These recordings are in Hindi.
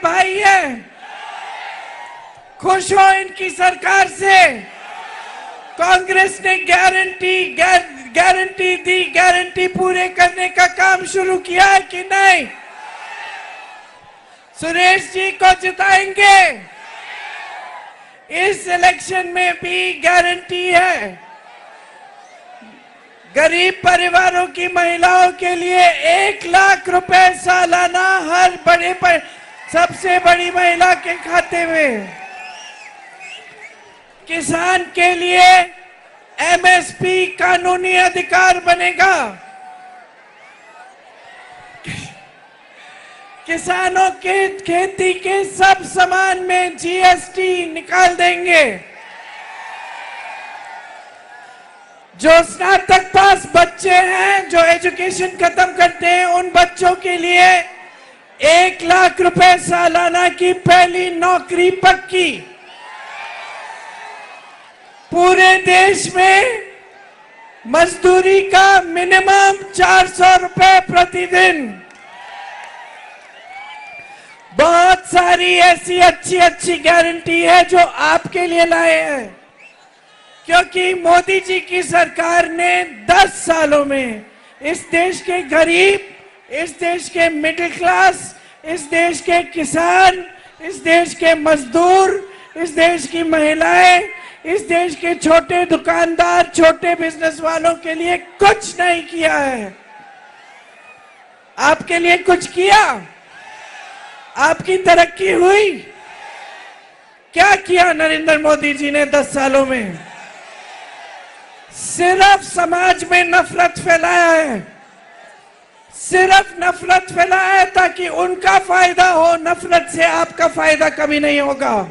भाई है? खुश हो इनकी सरकार से? कांग्रेस ने गारंटी दी, गारंटी पूरे करने का काम शुरू किया है कि नहीं? सुरेश जी को जिताएंगे। इस इलेक्शन में भी गारंटी है। गरीब परिवारों की महिलाओं के लिए 1 लाख रुपए सालाना हर सबसे बड़ी महिला के खाते में। किसान के लिए एमएसपी कानूनी अधिकार बनेगा। किसानों के खेती के सब सामान में जीएसटी निकाल देंगे। जो स्नातक पास बच्चे हैं, जो एजुकेशन खत्म करते हैं, उन बच्चों के लिए 1 लाख रुपए सालाना की पहली नौकरी पक्की। पूरे देश में मजदूरी का मिनिमम 400 रुपए प्रतिदिन। बहुत सारी ऐसी अच्छी गारंटी है जो आपके लिए लाए हैं, क्योंकि मोदी जी की सरकार ने 10 सालों में इस देश के गरीब, इस देश के मिडिल क्लास, इस देश के किसान, इस देश के मजदूर, इस देश की महिलाएं, इस देश के छोटे दुकानदार, छोटे बिजनेस वालों के लिए कुछ नहीं किया है। आपके लिए कुछ किया? आपकी तरक्की हुई? क्या किया नरेंद्र मोदी जी ने 10 सालों में? सिर्फ समाज में नफरत फैलाया है, सिर्फ नफरत फैलाया है ताकि उनका फायदा हो। नफरत से आपका फायदा कभी नहीं होगा।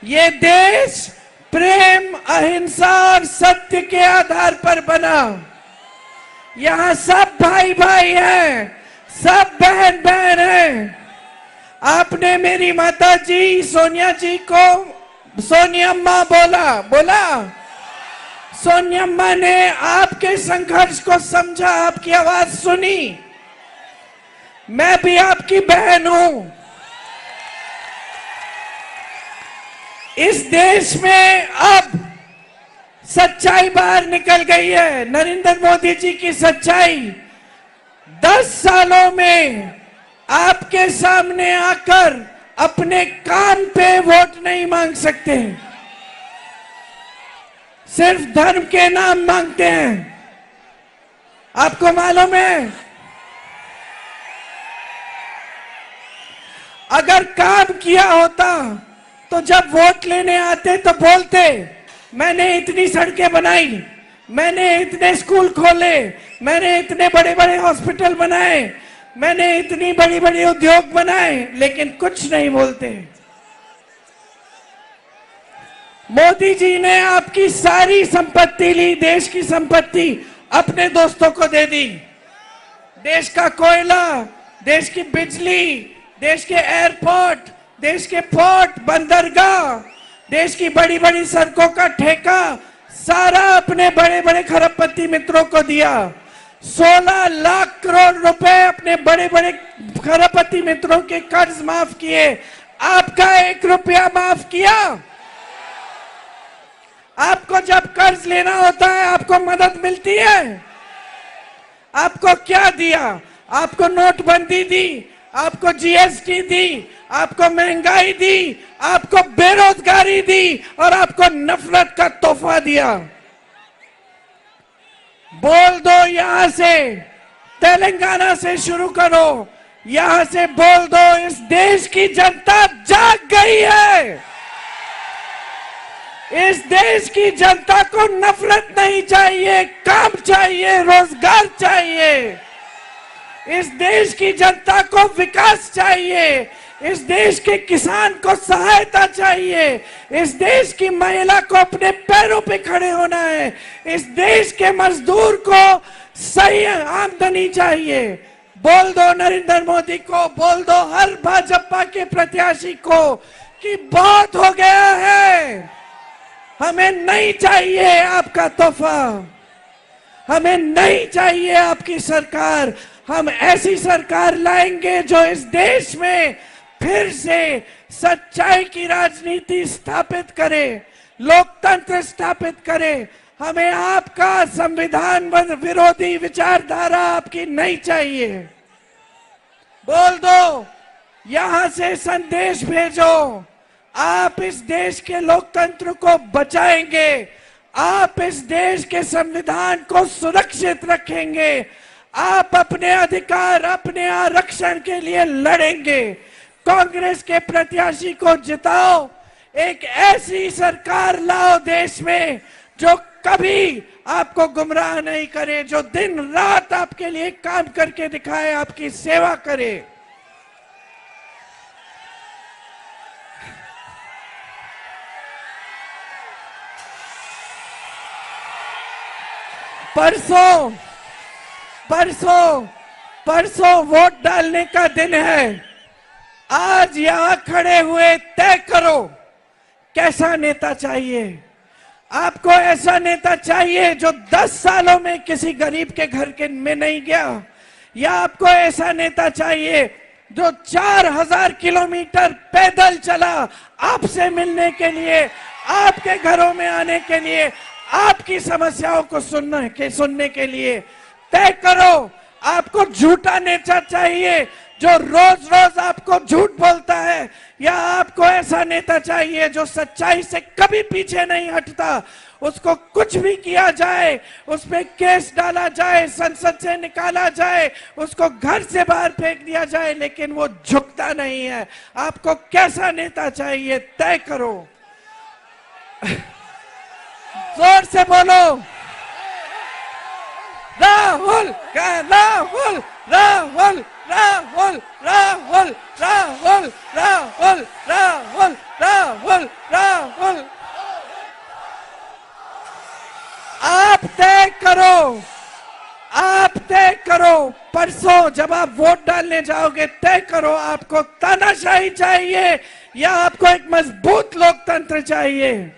ये देश प्रेम, अहिंसा और सत्य के आधार पर बना। यहाँ सब भाई भाई हैं, सब बहन बहन हैं। आपने मेरी माता जी सोनिया जी को सोनियम्मा बोला। सोनियम्मा ने आपके संघर्ष को समझा, आपकी आवाज सुनी। मैं भी आपकी बहन हूं। इस देश में अब सच्चाई बाहर निकल गई है। नरेंद्र मोदी जी की सच्चाई 10 सालों में आपके सामने आकर अपने काम पे वोट नहीं मांग सकते, सिर्फ धर्म के नाम मांगते हैं। आपको मालूम है, अगर काम किया होता तो जब वोट लेने आते तो बोलते, मैंने इतनी सड़कें बनाई, मैंने इतने स्कूल खोले, मैंने इतने बड़े बड़े हॉस्पिटल बनाए, मैंने इतनी बड़ी बड़ी उद्योग बनाए, लेकिन कुछ नहीं बोलते। मोदी जी ने आपकी सारी संपत्ति ली, देश की संपत्ति अपने दोस्तों को दे दी। देश का कोयला, देश की बिजली, देश के एयरपोर्ट, देश के पोर्ट, बंदरगाह, देश की बड़ी बड़ी सड़कों का ठेका सारा अपने बड़े बड़े खरबपति मित्रों को दिया। 16 लाख करोड़ रुपए अपने बड़े बड़े खरबपति मित्रों के कर्ज माफ किए। आपका 1 रुपया माफ किया? आपको जब कर्ज लेना होता है आपको मदद मिलती है? आपको क्या दिया? आपको नोटबंदी दी, आपको जीएसटी दी, आपको महंगाई दी, आपको बेरोजगारी दी और आपको नफरत का तोहफा दिया। बोल दो, यहां से तेलंगाना से शुरू करो, यहां से बोल दो, इस देश की जनता जाग गई है। इस देश की जनता को नफरत नहीं चाहिए, काम चाहिए, रोजगार चाहिए। इस देश की जनता को विकास चाहिए, इस देश के किसान को सहायता चाहिए, इस देश की महिला को अपने पैरों पे खड़े होना है, इस देश के मजदूर को सही आमदनी चाहिए। बोल दो नरेंद्र मोदी को, बोल दो हर भाजपा के प्रत्याशी को कि बहुत हो गया है, हमें नहीं चाहिए आपका तोहफा, हमें नहीं चाहिए आपकी सरकार, हम ऐसी सरकार लाएंगे जो इस देश में फिर से सच्चाई की राजनीति स्थापित करे, लोकतंत्र स्थापित करे। हमें आपका संविधान विरोधी विचारधारा आपकी नहीं चाहिए। बोल दो, यहां से संदेश भेजो, आप इस देश के लोकतंत्र को बचाएंगे, आप इस देश के संविधान को सुरक्षित रखेंगे, आप अपने अधिकार, अपने आरक्षण के लिए लड़ेंगे। कांग्रेस के प्रत्याशी को जिताओ, एक ऐसी सरकार लाओ देश में जो कभी आपको गुमराह नहीं करे, जो दिन रात आपके लिए काम करके दिखाए, आपकी सेवा करे। परसों वोट डालने का दिन है। आज यहां खड़े हुए तय करो कैसा नेता चाहिए। आपको ऐसा नेता चाहिए जो 10 सालों में किसी गरीब के घर के में नहीं गया, या आपको ऐसा नेता चाहिए जो 4000 किलोमीटर पैदल चला आपसे मिलने के लिए, आपके घरों में आने के लिए, आपकी समस्याओं को सुनने के लिए। तय करो, आपको झूठा नेता चाहिए जो रोज रोज आपको झूठ बोलता है, या आपको ऐसा नेता चाहिए जो सच्चाई से कभी पीछे नहीं हटता। उसको कुछ भी किया जाए, उस पे केस डाला जाए, संसद से निकाला जाए, उसको घर से बाहर फेंक दिया जाए, लेकिन वो झुकता नहीं है। आपको कैसा नेता चाहिए, तय करो। जोर से बोलो, राहुल राहुल राहुल राहुल राहुल राहुल राहुल राहुल राहुल राहुल। आप तय करो, आप तय करो। परसों जब आप वोट डालने जाओगे, तय करो आपको तानाशाही चाहिए या आपको एक मजबूत लोकतंत्र चाहिए।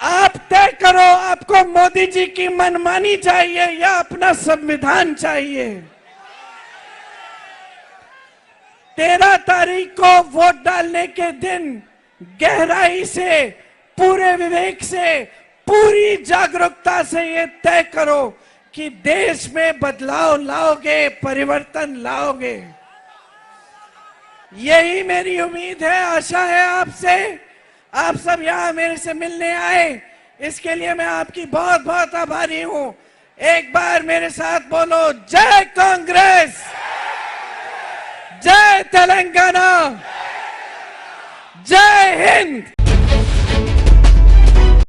आप तय करो, आपको मोदी जी की मनमानी चाहिए या अपना संविधान चाहिए। 13 तारीख को वोट डालने के दिन गहराई से, पूरे विवेक से, पूरी जागरूकता से ये तय करो कि देश में बदलाव लाओगे, परिवर्तन लाओगे। यही मेरी उम्मीद है, आशा है आपसे। आप सब यहाँ मेरे से मिलने आए, इसके लिए मैं आपकी बहुत बहुत आभारी हूं। एक बार मेरे साथ बोलो, जय कांग्रेस, जय तेलंगाना, जय हिंद।